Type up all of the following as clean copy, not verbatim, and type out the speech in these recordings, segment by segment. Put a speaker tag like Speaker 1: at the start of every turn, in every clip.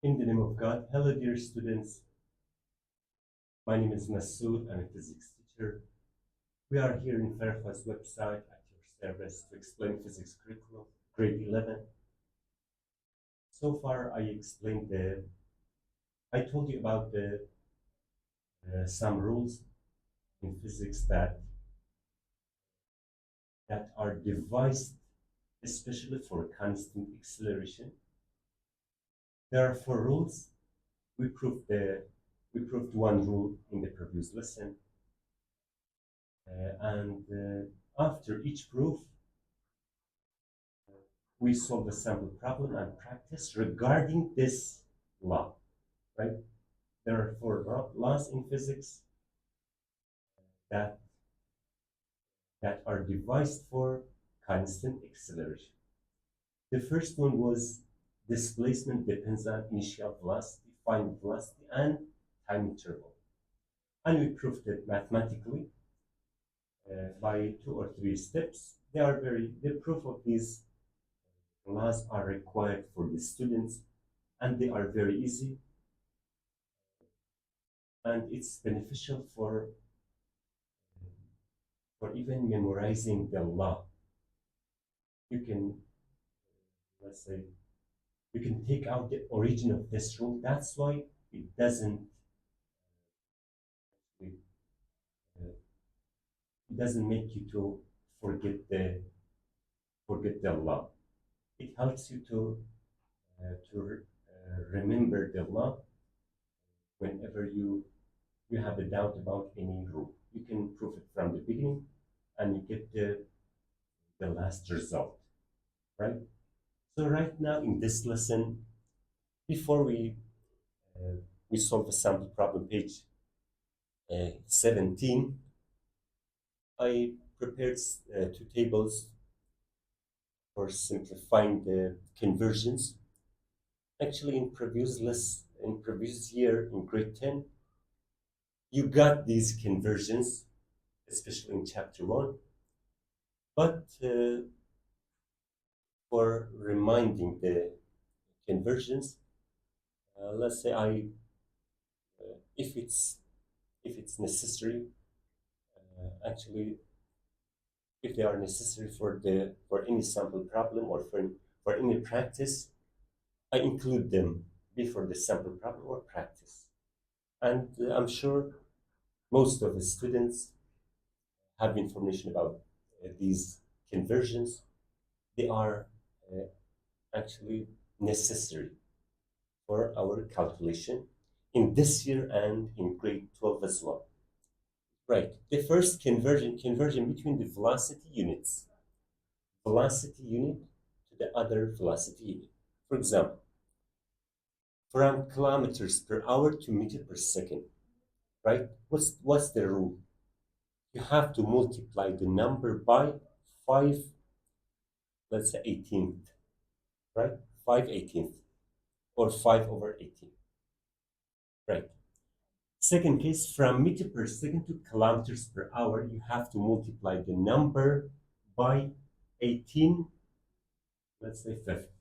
Speaker 1: In the name of God, hello dear students. My name is Masood. I'm a physics teacher. We are here in Fairfax website at your service to explain physics curriculum, grade 11. So far, I told you about some rules in physics that are devised especially for constant acceleration. There are four rules. We proved one rule in the previous lesson. And after each proof, we solve a sample problem and practice regarding this law, right? There are four laws in physics that, that are devised for constant acceleration. The first one was displacement depends on initial velocity, final velocity, and time interval. And we proved it mathematically by 2 or 3 steps. The proof of these laws are required for the students, and they are very easy, and it's beneficial for even memorizing the law. You can, let's say, you can take out the origin of this rule. That's why it, uh, it doesn't make you to forget the law. It helps you to remember the law whenever you have a doubt about any rule. You can prove it from the beginning, and you get the last result, right? So right now in this lesson, before we solve the sample problem, page 17, I prepared 2 tables for simplifying the conversions. Actually, in previous year in grade 10, you got these conversions, especially in chapter 1. But for reminding the conversions, let's say if it's necessary, actually, if they are necessary for any sample problem or for any practice, I include them before the sample problem or practice. And I'm sure most of the students have information about these conversions. They are uh, actually necessary for our calculation in this year and in grade 12 as well. Right. The first conversion between the velocity unit to the other velocity unit. For example, from kilometers per hour to meter per second, right? What's the rule? You have to multiply the number by 5, let's say 18th, right? 5/18th or 5/18, right? Second case, from meter per second to kilometers per hour, you have to multiply the number by 18, let's say fifth,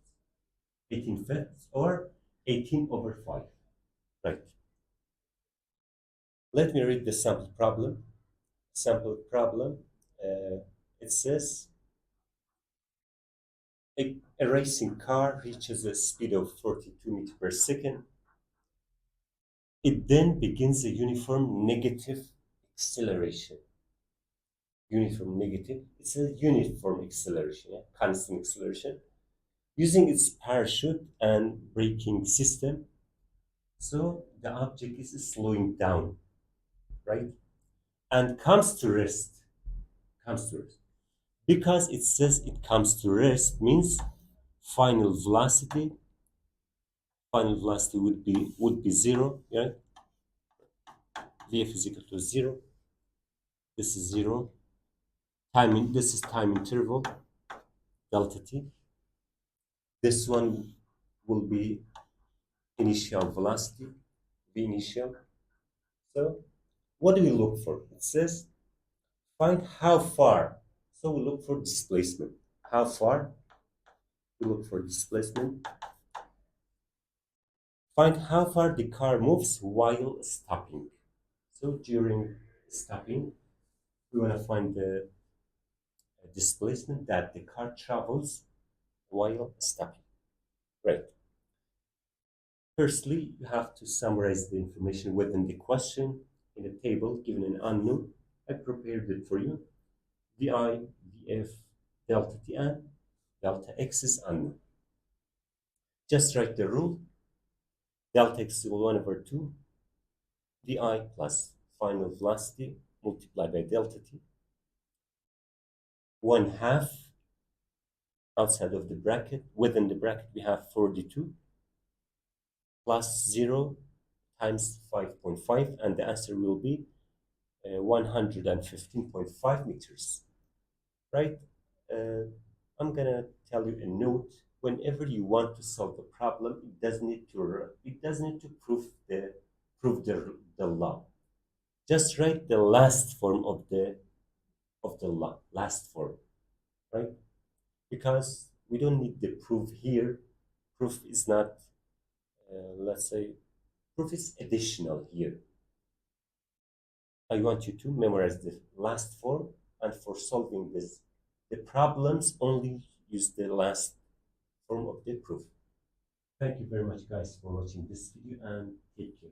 Speaker 1: 18 fifths or 18/5, right? Let me read the sample problem. Sample problem, it says, a racing car reaches a speed of 42 meters per second. It then begins a uniform negative acceleration. Uniform negative, it's a uniform acceleration, yeah? Constant acceleration, using its parachute and braking system. So the object is slowing down, right? And comes to rest. Because it says it comes to rest means final velocity, would be zero, yeah? Vf is equal to zero. This is zero. This is time interval, delta t. This one will be initial velocity, the initial. So what do we look for? It says find how far. So we look for displacement. How far? We look for displacement. Find how far the car moves while stopping. So during stopping, we want to find the displacement that the car travels while stopping. Right. Firstly, you have to summarize the information within the question in a table given an unknown. I prepared it for you. VI, VF, delta Tn, delta x is unknown. Just write the rule. Delta x is 1 over 2, VI plus final velocity multiplied by delta t. 1 half outside of the bracket. Within the bracket, we have 42 plus 0 times 5.5, and the answer will be 115.5 meters, right? Uh, I'm gonna tell you a note. Whenever you want to solve a problem, it doesn't need to prove the law. Just write the last form of the law, last form, right? Because we don't need the proof here. Proof is not, let's say, proof is additional here. I want you to memorize the last form, and for solving the problems only use the last form of the proof. Thank you very much, guys, for watching this video, and take care.